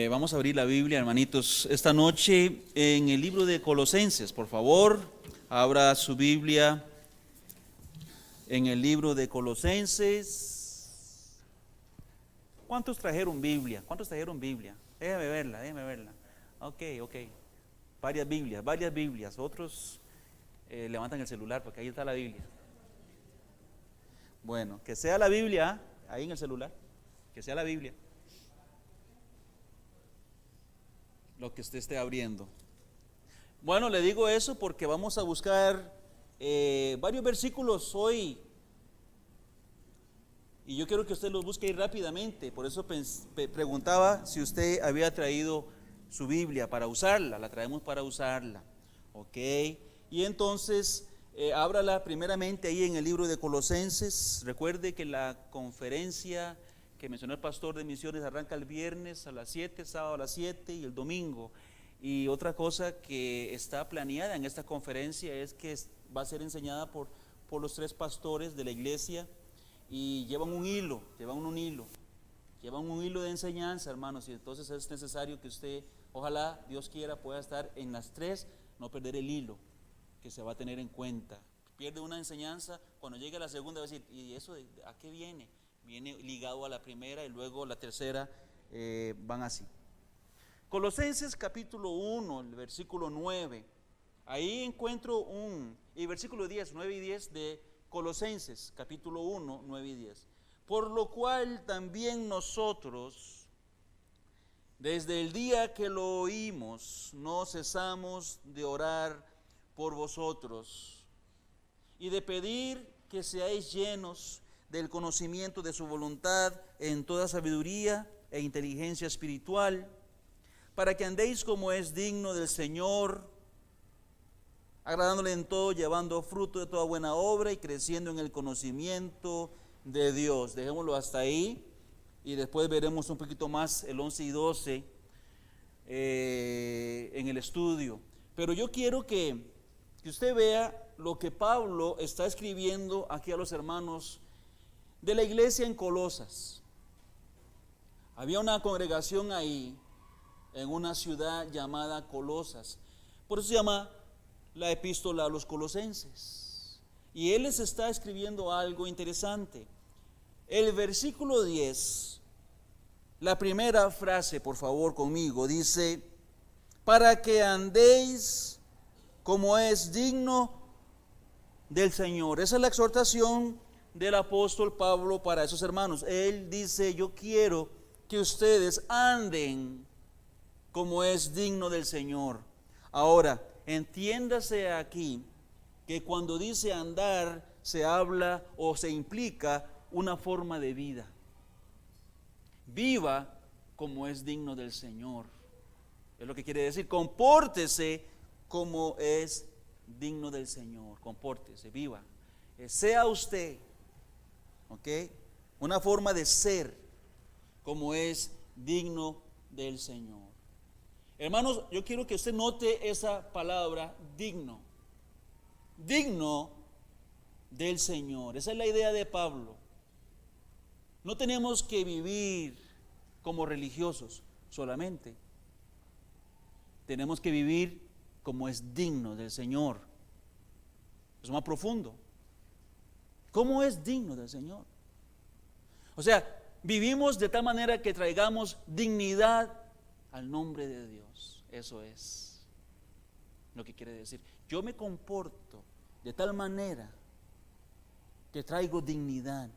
Vamos a abrir la Biblia, hermanitos, esta noche en el libro de Colosenses. Por favor, abra su Biblia en el libro de Colosenses. ¿Cuántos trajeron Biblia? Déjeme verla. Ok. Varias Biblias. Otros levantan el celular porque ahí está la Biblia. Bueno, que sea la Biblia ahí en el celular, que sea la Biblia lo que usted esté abriendo. Bueno, le digo eso porque vamos a buscar varios versículos hoy y yo quiero que usted los busque ahí rápidamente. Por eso preguntaba si usted había traído su Biblia para usarla. La traemos para usarla, ok. Y entonces ábrala primeramente ahí en el libro de Colosenses. Recuerde que la conferencia que mencionó el pastor de misiones arranca el viernes a las 7, sábado a las 7 y el domingo. Y otra cosa que está planeada en esta conferencia es que va a ser enseñada por los tres pastores de la iglesia y llevan un hilo de enseñanza, hermanos, y entonces es necesario que usted, ojalá Dios quiera, pueda estar en las tres, no perder el hilo que se va a tener en cuenta. Pierde una enseñanza, cuando llegue a la segunda va a decir, ¿y eso a qué viene? Viene ligado a la primera y luego la tercera, van así. Colosenses capítulo 1, el versículo 9. Ahí encuentro y versículo 10, 9 y 10 de Colosenses capítulo 1, 9 y 10. Por lo cual también nosotros, desde el día que lo oímos, no cesamos de orar por vosotros y de pedir que seáis llenos del conocimiento de su voluntad en toda sabiduría e inteligencia espiritual, para que andéis como es digno del Señor, agradándole en todo, llevando fruto de toda buena obra y creciendo en el conocimiento de Dios. Dejémoslo hasta ahí y después veremos un poquito más el 11 y 12 en el estudio. Pero yo quiero que usted vea lo que Pablo está escribiendo aquí a los hermanos de la iglesia en Colosas. Había una congregación ahí en una ciudad llamada Colosas. Por eso se llama la epístola a los colosenses. Y él les está escribiendo algo interesante. El versículo 10, la primera frase, por favor, conmigo, dice: para que andéis como es digno del Señor. Esa es la exhortación del apóstol Pablo para esos hermanos. Él dice: yo quiero que ustedes anden como es digno del Señor. Ahora, entiéndase aquí que cuando dice andar, se habla o se implica una forma de vida. Viva como es digno del Señor. Es lo que quiere decir. Compórtese como es digno del Señor. Compórtese, viva. Sea usted, ¿ok? Una forma de ser como es digno del Señor. Hermanos, yo quiero que usted note esa palabra, digno. Digno del Señor. Esa es la idea de Pablo. No tenemos que vivir como religiosos solamente. Tenemos que vivir como es digno del Señor. Es más profundo. ¿Cómo es digno del Señor? O sea, vivimos de tal manera que traigamos dignidad al nombre de Dios. Eso es lo que quiere decir. Yo me comporto de tal manera que traigo dignidad,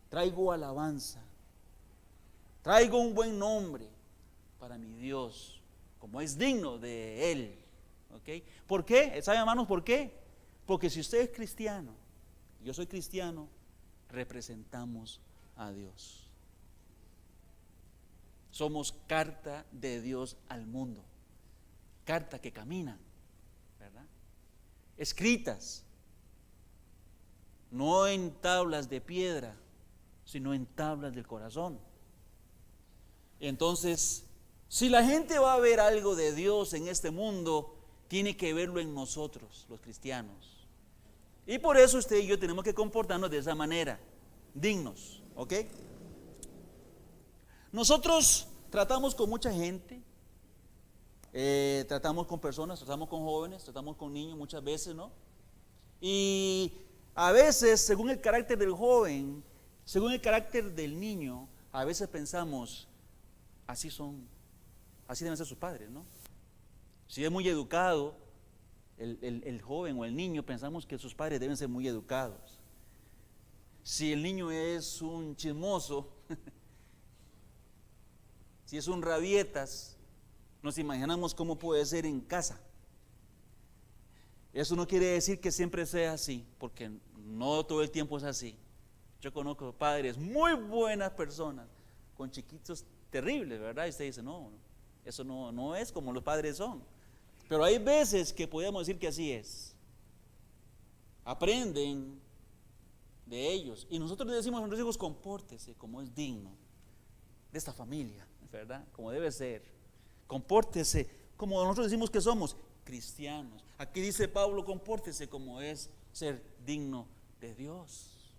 traigo alabanza, traigo un buen nombre para mi Dios, como es digno de Él. ¿Ok? ¿Por qué? ¿Saben, hermanos, por qué? Porque si usted es cristiano, yo soy cristiano, representamos a Dios. Somos carta de Dios al mundo, carta que camina, ¿verdad? Escritas, no en tablas de piedra, sino en tablas del corazón. Entonces, si la gente va a ver algo de Dios en este mundo, tiene que verlo en nosotros, los cristianos. Y por eso usted y yo tenemos que comportarnos de esa manera, dignos, ¿ok? Nosotros tratamos con mucha gente, tratamos con personas, tratamos con jóvenes, tratamos con niños muchas veces, ¿no? Y a veces, según el carácter del joven, según el carácter del niño, a veces pensamos, así deben ser sus padres, ¿no? Si es muy educado, el joven o el niño, pensamos que sus padres deben ser muy educados. Si el niño es un chismoso, si es un rabietas, nos imaginamos cómo puede ser en casa. Eso no quiere decir que siempre sea así, porque no todo el tiempo es así. Yo conozco padres muy buenas personas, con chiquitos terribles, ¿verdad? Y usted dice, no, eso no es como los padres son. Pero hay veces que podemos decir que así es. Aprenden de ellos. Y nosotros le decimos a nuestros hijos, compórtese como es digno de esta familia, ¿verdad? Como debe ser. Compórtese como nosotros decimos que somos cristianos. Aquí dice Pablo, compórtese como es ser digno de Dios,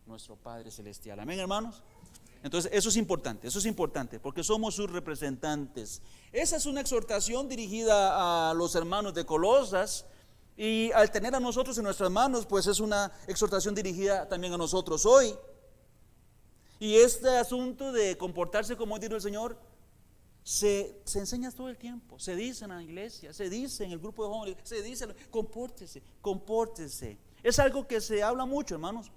nuestro Padre Celestial. Amén, hermanos. Entonces eso es importante porque somos sus representantes. Esa es una exhortación dirigida a los hermanos de Colosas, y al tener a nosotros en nuestras manos, pues es una exhortación dirigida también a nosotros hoy. Y este asunto de comportarse como es digno del Señor se enseña todo el tiempo, se dice en la iglesia, se dice en el grupo de jóvenes, se dice, compórtese. Es algo que se habla mucho, hermanos.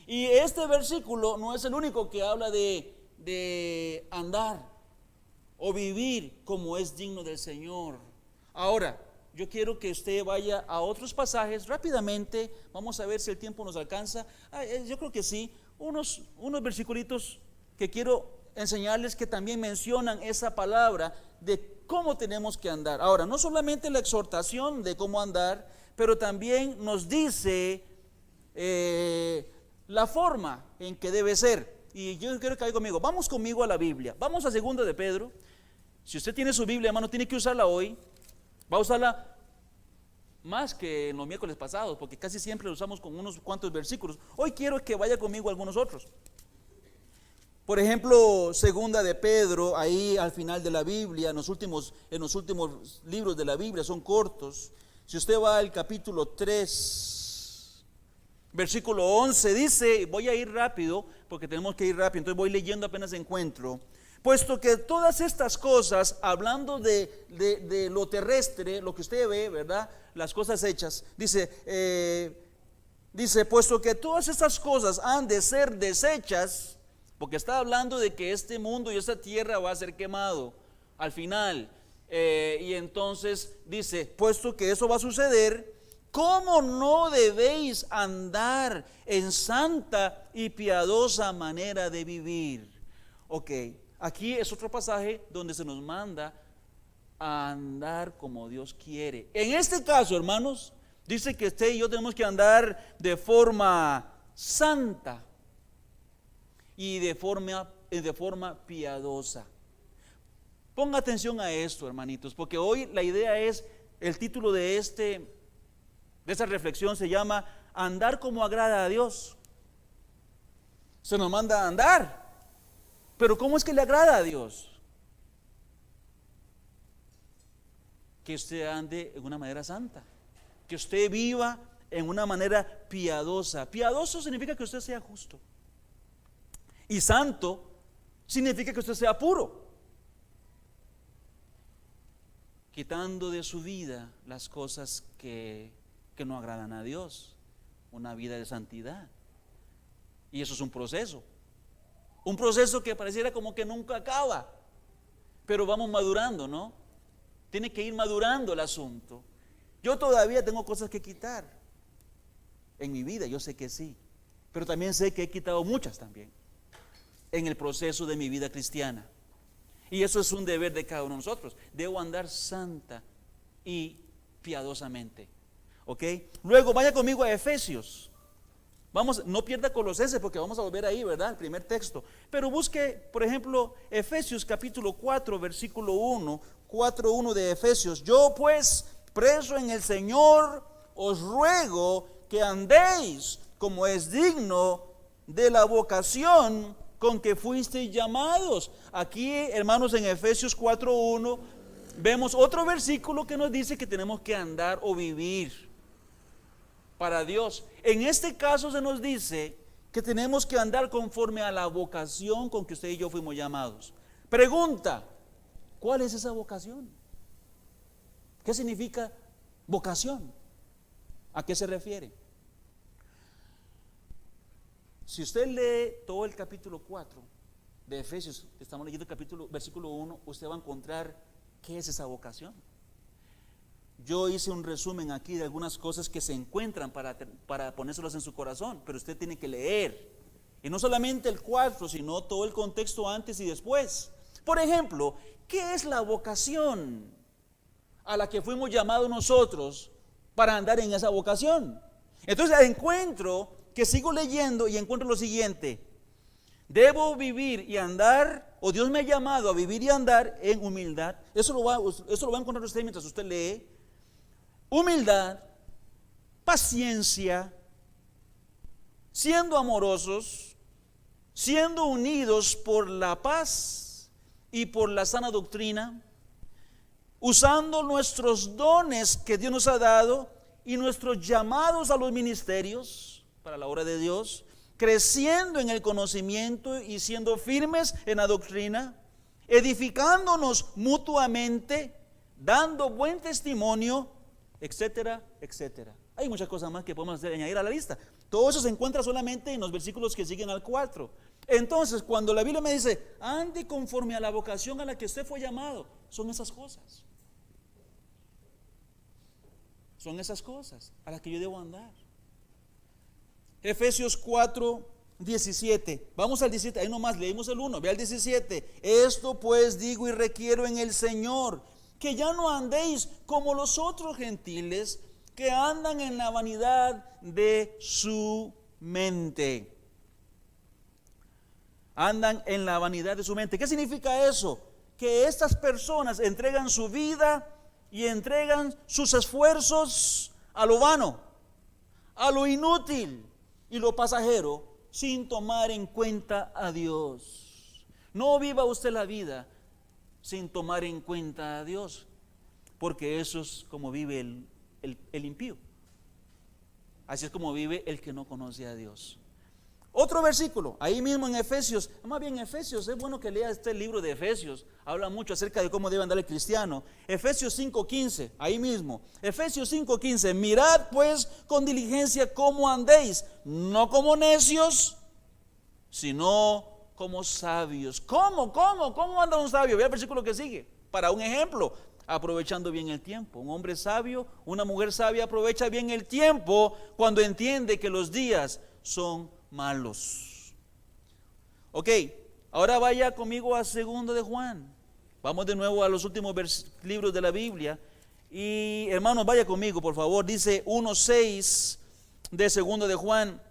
Y este versículo no es el único que habla de andar o vivir como es digno del Señor. Ahora, yo quiero que usted vaya a otros pasajes rápidamente. Vamos a ver si el tiempo nos alcanza. Yo creo que sí. Unos versiculitos que quiero enseñarles que también mencionan esa palabra de cómo tenemos que andar. Ahora, no solamente la exhortación de cómo andar, pero también nos dice la forma en que debe ser. Y yo quiero que vaya conmigo. Vamos conmigo a la Biblia. Vamos a 2 de Pedro. Si usted tiene su Biblia, hermano, tiene que usarla hoy. Va a usarla más que en los miércoles pasados, porque casi siempre lo usamos con unos cuantos versículos. Hoy quiero que vaya conmigo a algunos otros. Por ejemplo, 2 de Pedro, ahí al final de la Biblia, en los últimos libros de la Biblia, son cortos. Si usted va al capítulo 3, versículo 11, dice, voy a ir rápido, porque tenemos que ir rápido, entonces voy leyendo apenas encuentro. Puesto que todas estas cosas, hablando de lo terrestre, lo que usted ve, ¿verdad? Las cosas hechas, dice, puesto que todas estas cosas han de ser deshechas, porque está hablando de que este mundo y esta tierra va a ser quemado al final, y entonces dice, puesto que eso va a suceder, ¿cómo no debéis andar en santa y piadosa manera de vivir? Ok. Aquí es otro pasaje donde se nos manda a andar como Dios quiere. En este caso, hermanos, dice que usted y yo tenemos que andar de forma santa y de forma piadosa. Ponga atención a esto, hermanitos, porque hoy la idea es, el título de esta reflexión se llama andar como agrada a Dios. Se nos manda a andar. Pero ¿cómo es que le agrada a Dios? Que usted ande en una manera santa, que usted viva en una manera piadosa. Piadoso significa que usted sea justo, y santo significa que usted sea puro, quitando de su vida las cosas que no agradan a Dios, una vida de santidad. Y eso es un proceso que pareciera como que nunca acaba, pero vamos madurando, ¿no? Tiene que ir madurando el asunto. Yo todavía tengo cosas que quitar en mi vida, yo sé que sí, pero también sé que he quitado muchas también en el proceso de mi vida cristiana, y eso es un deber de cada uno de nosotros. Debo andar santa y piadosamente, ¿ok? Luego vaya conmigo a Efesios. Vamos, no pierda Colosenses, porque vamos a volver ahí, ¿verdad? El primer texto. Pero busque, por ejemplo, Efesios capítulo 4, versículo 1, 4:1 de Efesios. Yo pues, preso en el Señor, os ruego que andéis como es digno de la vocación con que fuisteis llamados. Aquí, hermanos, en Efesios 4:1 vemos otro versículo que nos dice que tenemos que andar o vivir para Dios. En este caso se nos dice que tenemos que andar conforme a la vocación con que usted y yo fuimos llamados. Pregunta, ¿cuál es esa vocación? ¿Qué significa vocación? ¿A qué se refiere? Si usted lee todo el capítulo 4 de Efesios, estamos leyendo el versículo 1, usted va a encontrar qué es esa vocación. Yo hice un resumen aquí de algunas cosas que se encuentran para ponérselas en su corazón, pero usted tiene que leer. Y no solamente el 4, sino todo el contexto antes y después. Por ejemplo, ¿qué es la vocación a la que fuimos llamados nosotros para andar en esa vocación? Entonces encuentro que sigo leyendo y encuentro lo siguiente: debo vivir y andar, o Dios me ha llamado a vivir y andar en humildad. Eso lo va a encontrar usted mientras usted lee. Humildad, paciencia, siendo amorosos, siendo unidos por la paz y por la sana doctrina, usando nuestros dones que Dios nos ha dado y nuestros llamados a los ministerios para la obra de Dios, creciendo en el conocimiento y siendo firmes en la doctrina, edificándonos mutuamente, dando buen testimonio, etcétera, etcétera. Hay muchas cosas más que podemos añadir a la lista. Todo eso se encuentra solamente en los versículos que siguen al 4. Entonces, cuando la Biblia me dice, ande conforme a la vocación a la que usted fue llamado, son esas cosas. Son esas cosas a las que yo debo andar. Efesios 4:17. Vamos al 17, ahí nomás leímos el 1, ve al 17. Esto pues digo y requiero en el Señor, que ya no andéis como los otros gentiles que andan en la vanidad de su mente. Andan en la vanidad de su mente. ¿Qué significa eso? Que estas personas entregan su vida y entregan sus esfuerzos a lo vano, a lo inútil y lo pasajero, sin tomar en cuenta a Dios. No viva usted la vida sin tomar en cuenta a Dios, porque eso es como vive el impío. Así es como vive el que no conoce a Dios. Otro versículo, ahí mismo en Efesios, más bien Efesios, es bueno que lea este libro de Efesios, habla mucho acerca de cómo debe andar el cristiano. Efesios 5:15, ahí mismo, Efesios 5:15, mirad pues con diligencia cómo andéis, no como necios, sino como sabios. ¿Cómo anda un sabio? Vea el versículo que sigue, para un ejemplo, aprovechando bien el tiempo. Un hombre sabio, una mujer sabia aprovecha bien el tiempo cuando entiende que los días son malos. Ok, ahora vaya conmigo a 2 de Juan. Vamos de nuevo a los últimos libros de la Biblia. Y hermanos, vaya conmigo por favor. Dice 1:6 de 2 de Juan.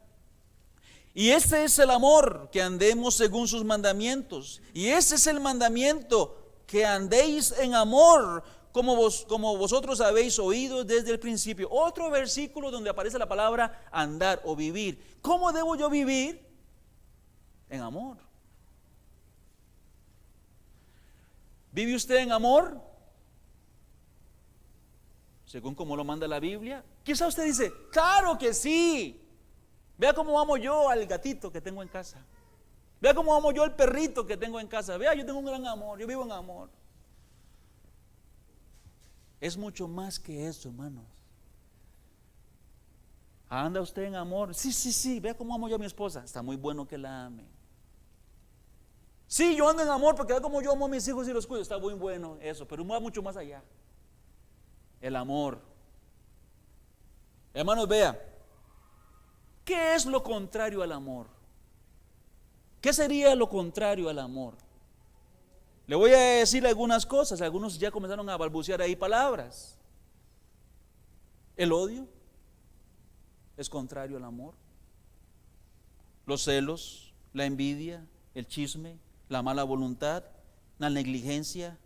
Y este es el amor, que andemos según sus mandamientos. Y ese es el mandamiento, que andéis en amor, como vosotros habéis oído desde el principio. Otro versículo donde aparece la palabra andar o vivir. ¿Cómo debo yo vivir? En amor. ¿Vive usted en amor? Según como lo manda la Biblia. Quizá usted dice, claro que sí. Vea cómo amo yo al gatito que tengo en casa. Vea cómo amo yo al perrito que tengo en casa. Vea, yo tengo un gran amor, yo vivo en amor. Es mucho más que eso, hermanos. ¿Anda usted en amor? Sí. Vea cómo amo yo a mi esposa. Está muy bueno que la ame. Sí, yo ando en amor porque vea cómo yo amo a mis hijos y los cuido. Está muy bueno eso, pero va mucho más allá. El amor. Hermanos, vea. ¿Qué es lo contrario al amor? ¿Qué sería lo contrario al amor? Le voy a decir algunas cosas. Algunos ya comenzaron a balbucear ahí palabras. El odio es contrario al amor. Los celos, la envidia, el chisme, la mala voluntad, la negligencia,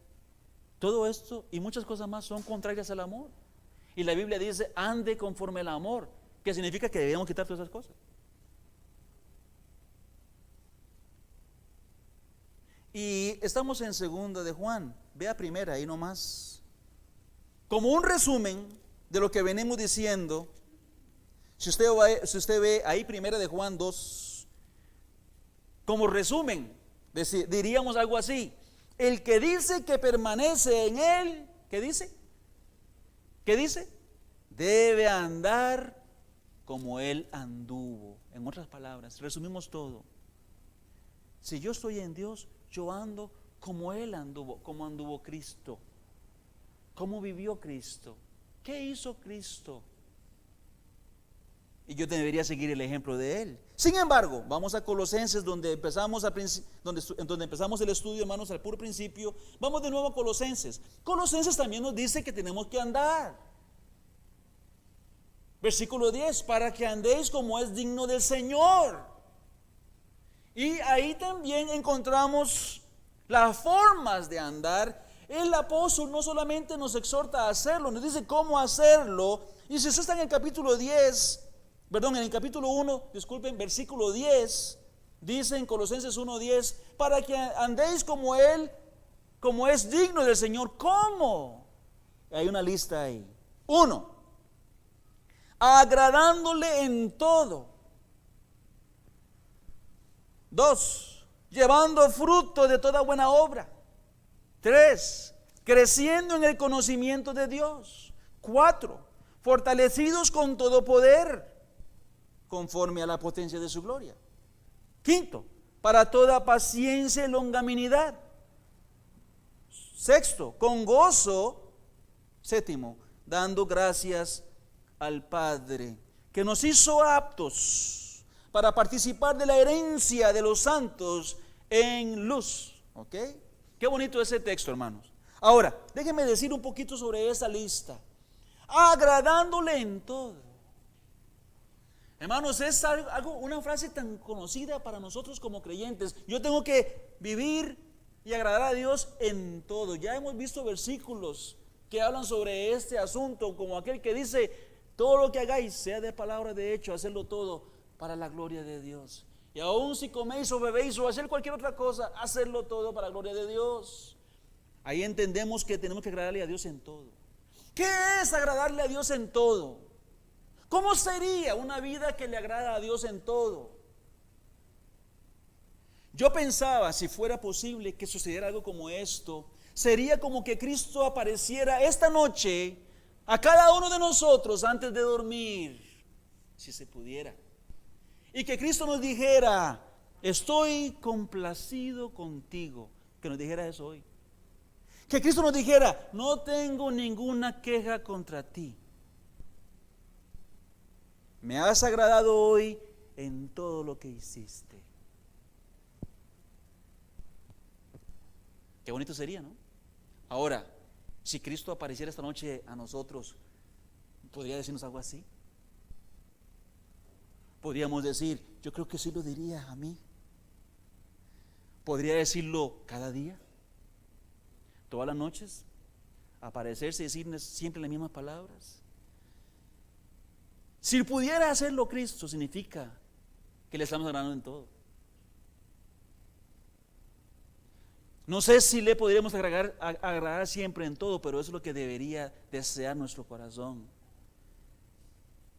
todo esto y muchas cosas más son contrarias al amor. Y la Biblia dice, ande conforme al amor, que significa que debemos quitar todas esas cosas. Y estamos en segunda de Juan. Vea primera, ahí nomás. Como un resumen de lo que venimos diciendo, si usted ve ahí primera de Juan 2, como resumen, diríamos algo así: el que dice que permanece en él, ¿qué dice? ¿Qué dice? Debe andar como él anduvo. En otras palabras, resumimos todo. Si yo estoy en Dios, yo ando como él anduvo, como anduvo Cristo. ¿Cómo vivió Cristo? ¿Qué hizo Cristo? Y yo debería seguir el ejemplo de él. Sin embargo, vamos a Colosenses, donde empezamos el estudio, hermanos, al puro principio. Vamos de nuevo a Colosenses. Colosenses también nos dice que tenemos que andar. Versículo 10, para que andéis como es digno del Señor. Y ahí también encontramos las formas de andar. El apóstol no solamente nos exhorta a hacerlo, nos dice cómo hacerlo. Y si usted está en el capítulo 10, en el capítulo 1, disculpen, versículo 10, dice en Colosenses 1:10, para que andéis como Él, como es digno del Señor. ¿Cómo? Hay una lista ahí. 1, agradándole en todo. 2, llevando fruto de toda buena obra. 3, creciendo en el conocimiento de Dios. 4, fortalecidos con todo poder, conforme a la potencia de su gloria. 5, para toda paciencia y longanimidad. 6, con gozo. 7, dando gracias al Padre, que nos hizo aptos para participar de la herencia de los santos en luz. ¿Ok? Qué bonito ese texto, hermanos. Ahora, déjenme decir un poquito sobre esa lista. Agradándole en todo. Hermanos, es una frase tan conocida para nosotros como creyentes. Yo tengo que vivir y agradar a Dios en todo. Ya hemos visto versículos que hablan sobre este asunto, como aquel que dice: todo lo que hagáis, sea de palabra, de hecho, hacerlo todo para la gloria de Dios. Y aún si coméis o bebéis o hacer cualquier otra cosa, hacerlo todo para la gloria de Dios. Ahí entendemos que tenemos que agradarle a Dios en todo. ¿Qué es agradarle a Dios en todo? ¿Cómo sería una vida que le agrada a Dios en todo? Yo pensaba, si fuera posible que sucediera algo como esto, sería como que Cristo apareciera esta noche a cada uno de nosotros antes de dormir, si se pudiera, y que Cristo nos dijera: estoy complacido contigo. Que nos dijera eso hoy. Que Cristo nos dijera: no tengo ninguna queja contra ti. Me has agradado hoy en todo lo que hiciste. Qué bonito sería, ¿no? Ahora, si Cristo apareciera esta noche a nosotros, ¿podría decirnos algo así? Podríamos decir: yo creo que sí lo diría a mí. ¿Podría decirlo cada día? ¿Todas las noches? ¿Aparecerse y decir siempre las mismas palabras? Si pudiera hacerlo Cristo, significa que le estamos agradando en todo. No sé si le podríamos agradar siempre en todo, pero eso es lo que debería desear nuestro corazón.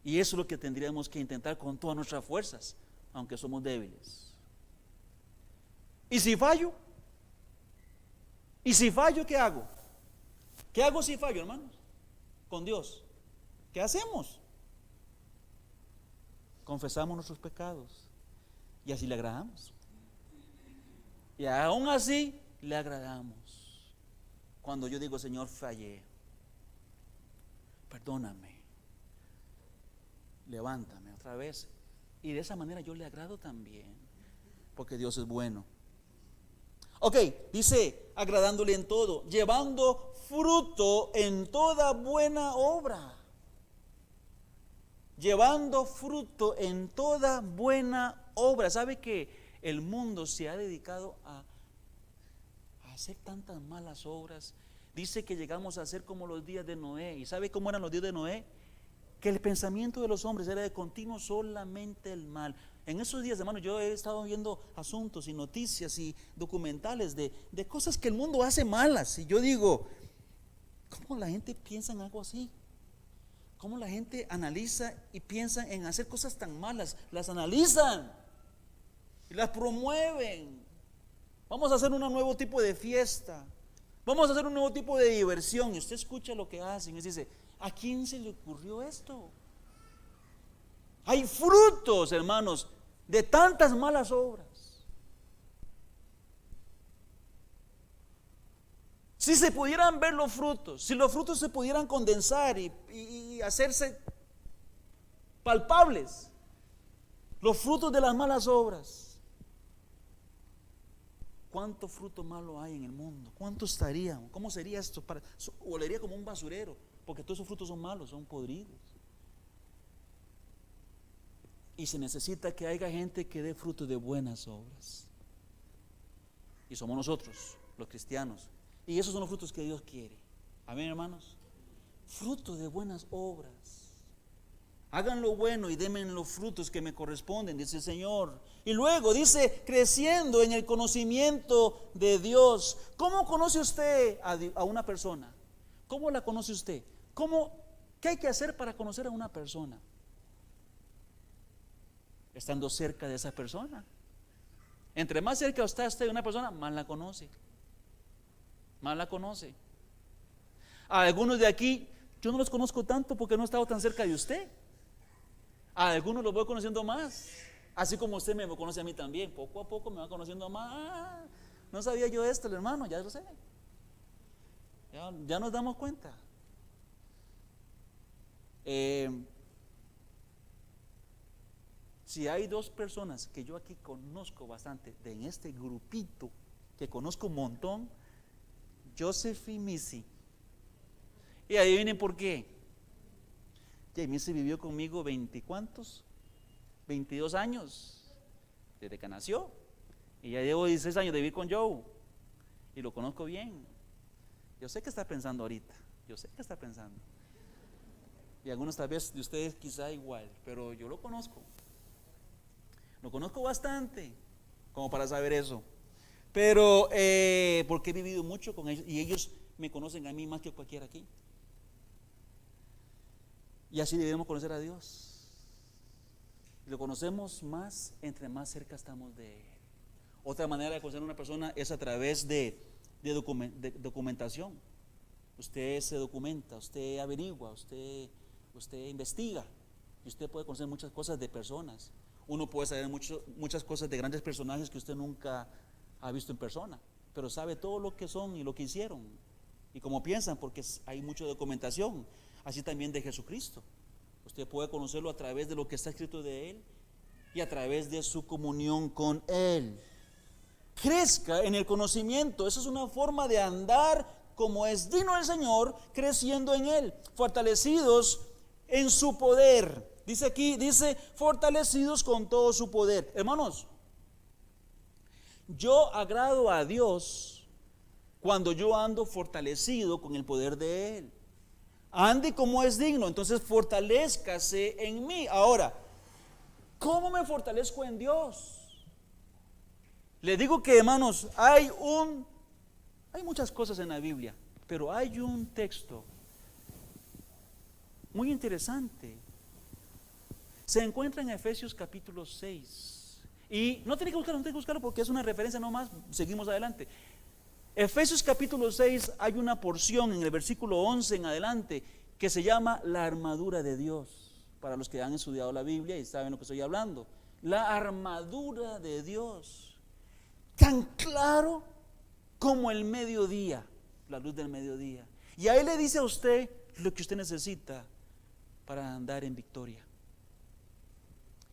Y eso es lo que tendríamos que intentar con todas nuestras fuerzas, aunque somos débiles. ¿Y si fallo? ¿Y si fallo, qué hago? ¿Qué hago si fallo, hermanos? Con Dios. ¿Qué hacemos? Confesamos nuestros pecados y así le agradamos. Y aún así le agradamos. Cuando yo digo: Señor, fallé, perdóname, levántame otra vez. Y de esa manera yo le agrado también, porque Dios es bueno. Ok, dice: agradándole en todo, llevando fruto en toda buena obra. Llevando fruto en toda buena obra. ¿Sabe que el mundo se ha dedicado a hacer tantas malas obras? Dice que llegamos a ser como los días de Noé. ¿Y sabe cómo eran los días de Noé? Que el pensamiento de los hombres era de continuo solamente el mal. En esos días, hermano, yo he estado viendo asuntos y noticias y documentales de cosas que el mundo hace malas. Y yo digo, ¿cómo la gente piensa en algo así? ¿Cómo la gente analiza y piensa en hacer cosas tan malas? Las analizan y las promueven. Vamos a hacer un nuevo tipo de fiesta. Vamos a hacer un nuevo tipo de diversión. Y usted escucha lo que hacen y dice, ¿a quién se le ocurrió esto? Hay frutos, hermanos, de tantas malas obras. Si se pudieran ver los frutos, si los frutos se pudieran condensar y hacerse palpables, los frutos de las malas obras, ¿cuánto fruto malo hay en el mundo? ¿Cuánto estaríamos? ¿Cómo sería esto? Olería como un basurero, porque todos esos frutos son malos, son podridos. Y se necesita que haya gente que dé fruto de buenas obras. Y somos nosotros, los cristianos. Y esos son los frutos que Dios quiere. Amén, hermanos. Fruto de buenas obras. Hagan lo bueno y denme los frutos que me corresponden, dice el Señor. Y luego dice, creciendo en el conocimiento de Dios. ¿Cómo conoce usted a una persona? ¿Cómo la conoce usted? ¿Qué hay que hacer para conocer a una persona? Estando cerca de esa persona. Entre más cerca está usted de una persona, más la conoce. Más la conoce. A algunos de aquí, yo no los conozco tanto porque no he estado tan cerca de usted. A algunos los voy conociendo más. Así como usted me conoce a mí también. Poco a poco me va conociendo más. No sabía yo esto, el hermano, ya lo sé. Ya nos damos cuenta. Si hay dos personas que yo aquí conozco bastante, en este grupito que conozco un montón, Joseph y Missy. Y adivinen por qué. Y Missy vivió conmigo 20 ¿cuántos? 22 años desde que nació. Y ya llevo 16 años de vivir con Joe. Y lo conozco bien. Yo sé que está pensando ahorita. Yo sé que está pensando. Y algunos tal vez de ustedes quizá igual, pero yo lo conozco. Lo conozco bastante como para saber eso. Pero porque he vivido mucho con ellos y ellos me conocen a mí más que cualquiera aquí. Y así debemos conocer a Dios. Lo conocemos más entre más cerca estamos de Él. Otra manera de conocer a una persona es a través de documentación. Usted se documenta, usted averigua, usted investiga y usted puede conocer muchas cosas de personas. Uno puede saber muchas cosas de grandes personajes que usted nunca ha visto en persona, pero sabe todo lo que son y lo que hicieron y cómo piensan, porque hay mucha documentación. Así también de Jesucristo. Usted puede conocerlo a través de lo que está escrito de Él y a través de su comunión con Él. Crezca en el conocimiento. Esa es una forma de andar como es digno del Señor, creciendo en Él, fortalecidos en su poder. Dice aquí, fortalecidos con todo su poder. Hermanos, yo agrado a Dios cuando yo ando fortalecido con el poder de Él. Ande como es digno, entonces fortalézcase en mí. Ahora, ¿cómo me fortalezco en Dios? Le digo que, hermanos, hay muchas cosas en la Biblia, pero hay un texto muy interesante. Se encuentra en Efesios capítulo 6. Y no tiene que buscarlo porque es una referencia nomás, seguimos adelante. Efesios capítulo 6 hay una porción en el versículo 11 en adelante que se llama la armadura de Dios. Para los que han estudiado la Biblia y saben lo que estoy hablando. La armadura de Dios. Tan claro como el mediodía, la luz del mediodía. Y ahí le dice a usted lo que usted necesita para andar en victoria.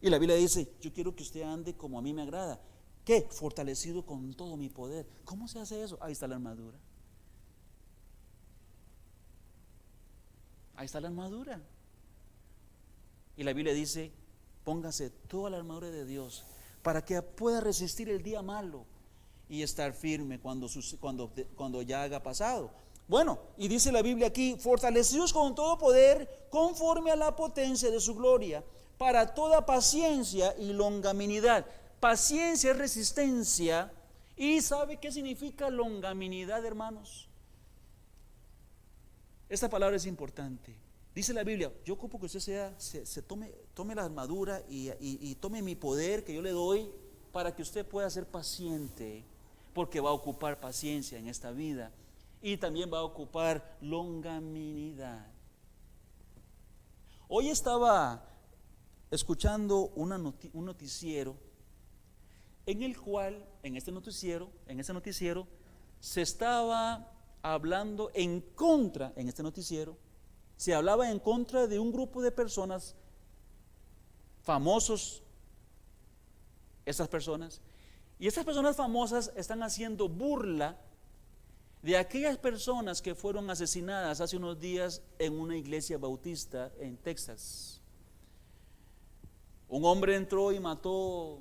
Y la Biblia dice, yo quiero que usted ande como a mí me agrada. ¿Qué? Fortalecido con todo mi poder. ¿Cómo se hace eso? Ahí está la armadura. Ahí está la armadura. Y la Biblia dice, póngase toda la armadura de Dios para que pueda resistir el día malo y estar firme cuando ya haya pasado. Bueno, y dice la Biblia aquí, fortalecidos con todo poder conforme a la potencia de su gloria, para toda paciencia y longanimidad. Paciencia es resistencia. ¿Y sabe qué significa longanimidad, hermanos? Esta palabra es importante. Dice la Biblia, yo ocupo que usted tome la armadura y tome mi poder que yo le doy para que usted pueda ser paciente, porque va a ocupar paciencia en esta vida y también va a ocupar longanimidad. Hoy estaba escuchando un noticiero en el cual, en ese noticiero se estaba hablando en contra, en este noticiero, se hablaba en contra de un grupo de personas famosos, estas personas, y estas personas famosas están haciendo burla de aquellas personas que fueron asesinadas hace unos días en una iglesia bautista en Texas. Un hombre entró y mató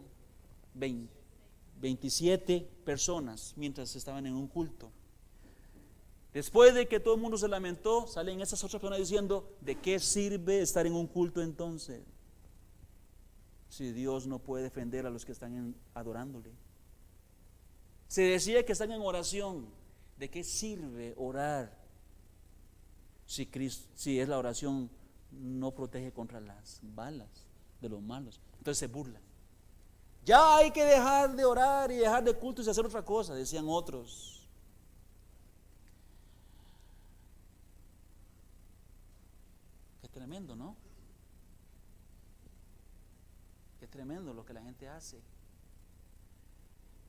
27 personas mientras estaban en un culto. Después de que todo el mundo se lamentó, salen esas otras personas diciendo, ¿de qué sirve estar en un culto entonces? Si Dios no puede defender a los que están adorándole. Se decía que están en oración. ¿De qué sirve orar si es la oración no protege contra las balas de los malos? Entonces se burlan. Ya hay que dejar de orar y dejar de cultos y hacer otra cosa, decían otros. Qué tremendo, ¿no? Qué tremendo lo que la gente hace.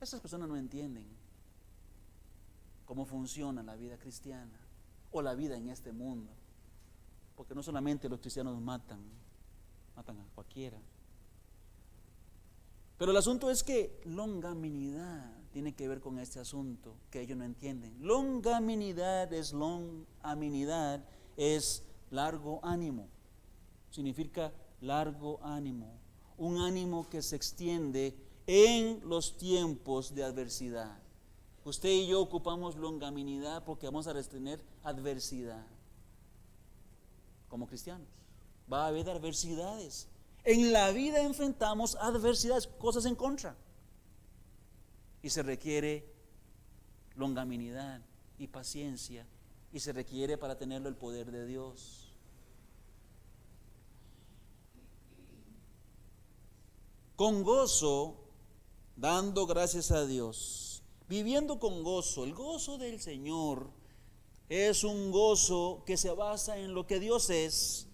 Esas personas no entienden cómo funciona la vida cristiana o la vida en este mundo, porque no solamente los cristianos matan a cualquiera, pero el asunto es que longanimidad tiene que ver con este asunto que ellos no entienden. Longanimidad es largo ánimo, significa largo ánimo, un ánimo que se extiende en los tiempos de adversidad. Usted y yo ocupamos longanimidad porque vamos a tener adversidad como cristianos. Va a haber adversidades. En la vida enfrentamos adversidades, cosas en contra. Y se requiere longanimidad y paciencia. Y se requiere para tenerlo el poder de Dios. Con gozo, dando gracias a Dios, viviendo con gozo. El gozo del Señor es un gozo que se basa en lo que Dios es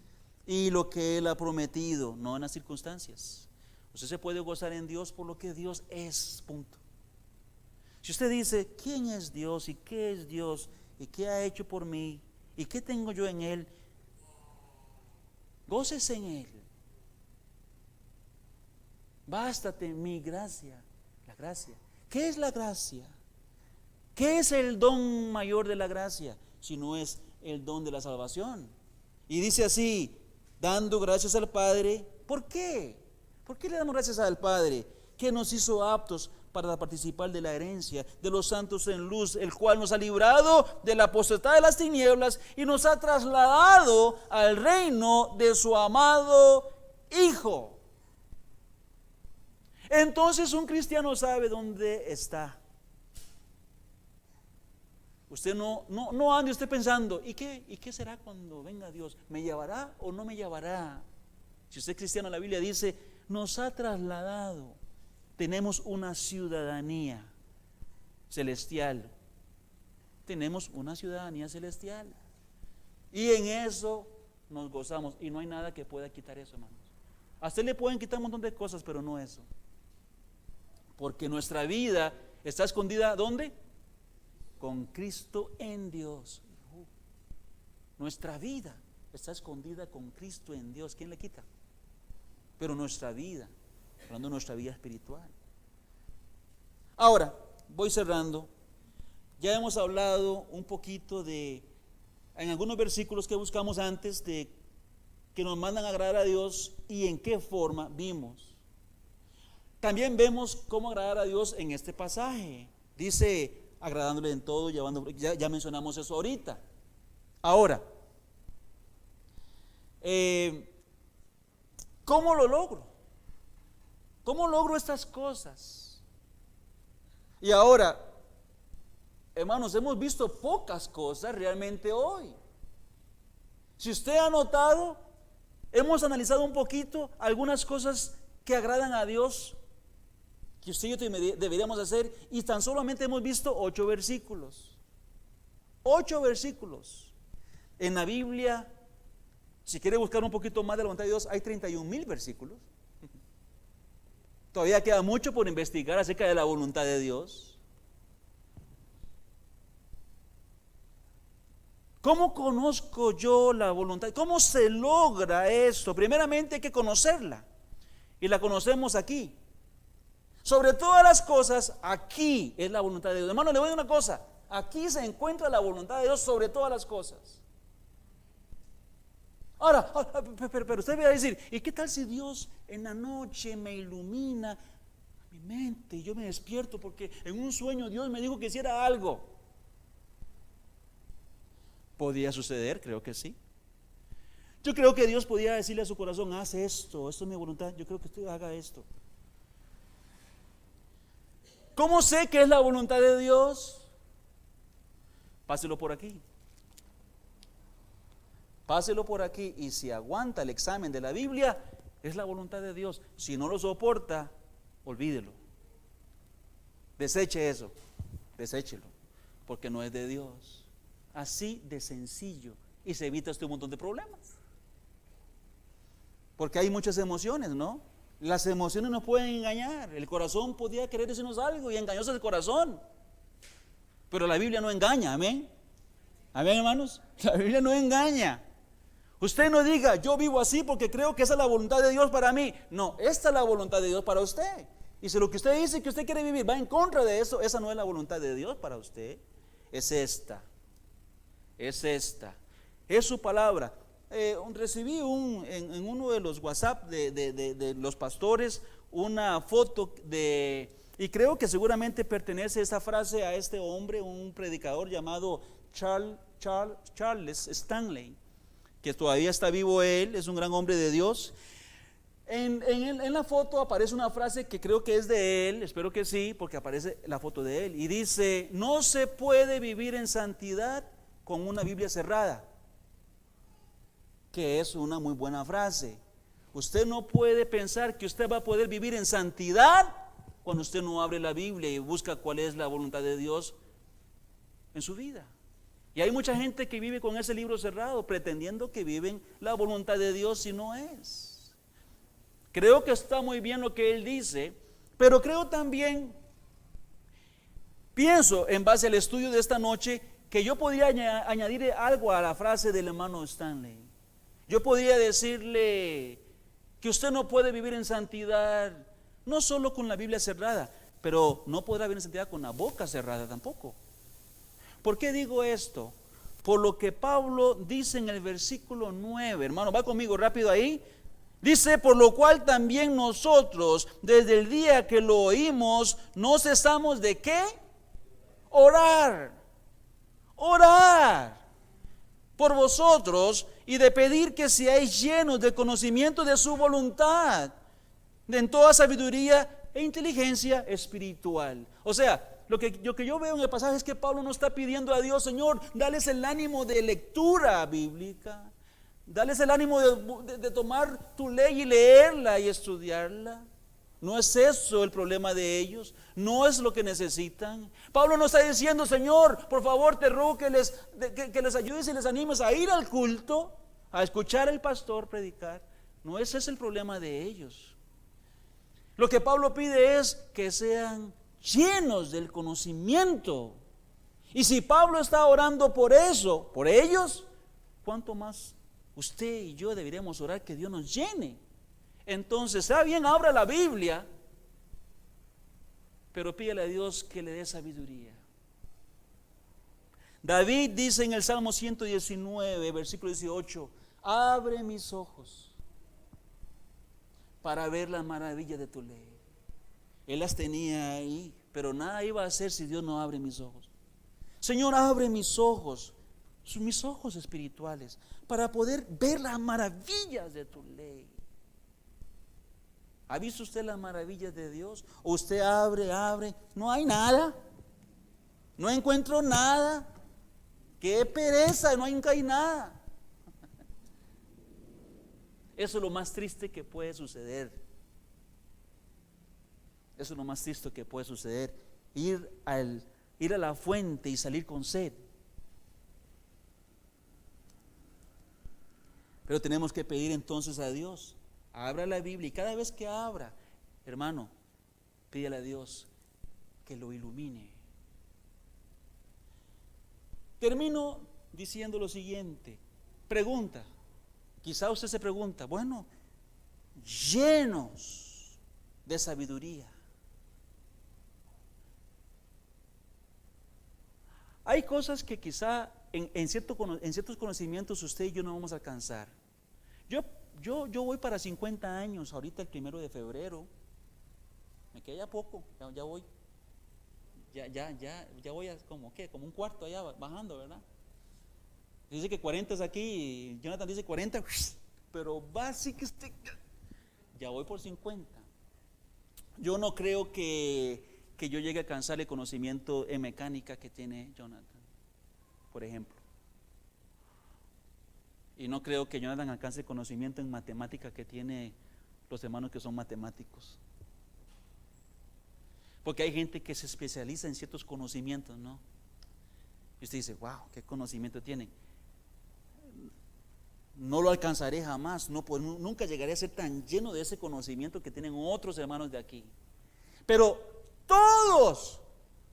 y lo que Él ha prometido, no en las circunstancias. Usted se puede gozar en Dios por lo que Dios es, punto. Si usted dice, ¿quién es Dios y qué es Dios y qué ha hecho por mí y qué tengo yo en Él? Gócese en Él. Bástate mi gracia, la gracia. ¿Qué es la gracia? ¿Qué es el don mayor de la gracia? Si no es el don de la salvación. Y dice así, dando gracias al Padre. ¿Por qué? ¿Por qué le damos gracias al Padre? Que nos hizo aptos para participar de la herencia de los santos en luz, el cual nos ha librado de la potestad de las tinieblas y nos ha trasladado al reino de su amado Hijo. Entonces un cristiano sabe dónde está. Usted no ande usted pensando, ¿y qué será cuando venga Dios? ¿Me llevará o no me llevará? Si usted es cristiano, la Biblia dice, nos ha trasladado. Tenemos una ciudadanía celestial. Tenemos una ciudadanía celestial. Y en eso nos gozamos. Y no hay nada que pueda quitar eso, hermanos. A usted le pueden quitar un montón de cosas, pero no eso. Porque nuestra vida está escondida, ¿dónde? Con Cristo en Dios. Nuestra vida está escondida con Cristo en Dios. ¿Quién le quita? Pero nuestra vida, hablando de nuestra vida espiritual. Ahora, voy cerrando. Ya hemos hablado un poquito en algunos versículos que buscamos antes, de que nos mandan a agradar a Dios y en qué forma vimos. También vemos cómo agradar a Dios en este pasaje. Dice, agradándole en todo, ya mencionamos eso ahorita. Ahora, ¿Cómo lo logro? ¿Cómo logro estas cosas? Y ahora, hermanos, hemos visto pocas cosas realmente hoy. Si usted ha notado, hemos analizado un poquito algunas cosas que agradan a Dios, que usted y yo deberíamos hacer, y tan solamente hemos visto 8 versículos. 8 versículos. En la Biblia, si quiere buscar un poquito más de la voluntad de Dios, hay 31,000 versículos. Todavía queda mucho por investigar acerca de la voluntad de Dios. ¿Cómo conozco yo la voluntad? ¿Cómo se logra esto? Primeramente hay que conocerla. Y la conocemos aquí. Sobre todas las cosas, aquí es la voluntad de Dios. Hermano, le voy a decir una cosa. Aquí se encuentra la voluntad de Dios sobre todas las cosas. Ahora, pero usted va a decir, ¿y qué tal si Dios en la noche me ilumina mi mente y yo me despierto porque en un sueño Dios me dijo que hiciera algo? ¿Podía suceder? Creo que sí. Yo creo que Dios podía decirle a su corazón, haz esto, esto es mi voluntad, yo creo que usted haga esto. ¿Cómo sé que es la voluntad de Dios? Páselo por aquí. Páselo por aquí y si aguanta el examen de la Biblia, es la voluntad de Dios. Si no lo soporta, olvídelo. Deseche eso, deséchelo, porque no es de Dios. Así de sencillo. Y se evita un montón de problemas. Porque hay muchas emociones, ¿no? Las emociones nos pueden engañar. El corazón podía querer decirnos algo y engañoso es el corazón. Pero la Biblia no engaña, amén. Amén, hermanos. La Biblia no engaña. Usted no diga, yo vivo así porque creo que esa es la voluntad de Dios para mí. No, esta es la voluntad de Dios para usted. Y si lo que usted dice que usted quiere vivir va en contra de eso, esa no es la voluntad de Dios para usted. Es esta. Es esta. Es su palabra. Recibí en uno de los WhatsApp de los pastores una foto y creo que seguramente pertenece esa frase a este hombre, un predicador llamado Charles Stanley, que todavía está vivo él, es un gran hombre de Dios. En la foto aparece una frase que creo que es de él, espero que sí, porque aparece la foto de él, y dice, no se puede vivir en santidad con una Biblia cerrada, que es una muy buena frase. Usted no puede pensar que usted va a poder vivir en santidad cuando usted no abre la Biblia y busca cuál es la voluntad de Dios en su vida. Y hay mucha gente que vive con ese libro cerrado, pretendiendo que viven la voluntad de Dios y no es. Creo que está muy bien lo que él dice, pero creo también, pienso en base al estudio de esta noche, que yo podría añadir algo a la frase del hermano Stanley. Yo podría decirle que usted no puede vivir en santidad, no solo con la Biblia cerrada, pero no podrá vivir en santidad con la boca cerrada tampoco. ¿Por qué digo esto? Por lo que Pablo dice en el versículo 9, hermano, va conmigo rápido ahí. Dice, por lo cual también nosotros, desde el día que lo oímos, no cesamos de ¿qué? Orar por vosotros y de pedir que seáis llenos del conocimiento de su voluntad, en toda sabiduría e inteligencia espiritual. O sea, lo que yo veo en el pasaje es que Pablo no está pidiendo a Dios, Señor, dales el ánimo de lectura bíblica, dales el ánimo de tomar tu ley y leerla y estudiarla. No es eso el problema de ellos, no es lo que necesitan. Pablo no está diciendo, Señor, por favor te ruego que les ayudes y les animes a ir al culto, a escuchar al pastor predicar. No ese es el problema de ellos. Lo que Pablo pide es que sean llenos del conocimiento. Y si Pablo está orando por eso, por ellos, ¿cuánto más usted y yo deberíamos orar que Dios nos llene? Entonces, sea bien, abra la Biblia, pero pídele a Dios que le dé sabiduría. David dice en el Salmo 119, versículo 18, abre mis ojos para ver las maravillas de tu ley. Él las tenía ahí, pero nada iba a hacer si Dios no abre mis ojos. Señor, abre mis ojos espirituales, para poder ver las maravillas de tu ley. ¿Ha visto usted las maravillas de Dios? O usted abre, no hay nada, no encuentro nada, qué pereza, no hay nada. Eso es lo más triste que puede suceder. Eso es lo más triste que puede suceder. Ir a la fuente y salir con sed. Pero tenemos que pedir entonces a Dios. Abra la Biblia y cada vez que abra, hermano, pídele a Dios que lo ilumine. Termino diciendo lo siguiente. Pregunta. Quizá usted se pregunta, bueno, llenos de sabiduría. Hay cosas que quizá en ciertos conocimientos usted y yo no vamos a alcanzar. Yo voy para 50 años, ahorita el 1 de febrero. Me queda ya poco, ya voy. Ya voy a como un cuarto allá bajando, ¿verdad? Dice que 40 es aquí, Jonathan dice 40, pero básicamente ya voy por 50. Yo no creo que yo llegue a alcanzar el conocimiento en mecánica que tiene Jonathan, por ejemplo. Y no creo que Jonathan alcance el conocimiento en matemática que tiene los hermanos que son matemáticos. Porque hay gente que se especializa en ciertos conocimientos, ¿no? Y usted dice, wow, ¿qué conocimiento tiene? No lo alcanzaré jamás, nunca llegaré a ser tan lleno de ese conocimiento que tienen otros hermanos de aquí. Pero todos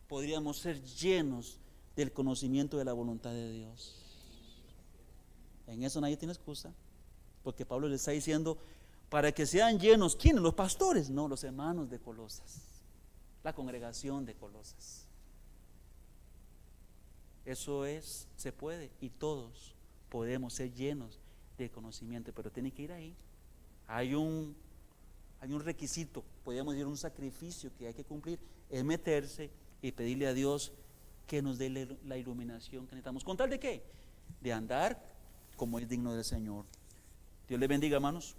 podríamos ser llenos del conocimiento de la voluntad de Dios. En eso nadie tiene excusa, porque Pablo le está diciendo, para que sean llenos, ¿quiénes? Los pastores, no, los hermanos de Colosas, la congregación de Colosas. Eso se puede, y todos podemos ser llenos de conocimiento, pero tiene que ir ahí. Hay un requisito, podríamos decir un sacrificio que hay que cumplir, es meterse y pedirle a Dios que nos dé la iluminación que necesitamos. ¿Con tal de qué? De andar como es digno del Señor. Dios les bendiga, hermanos.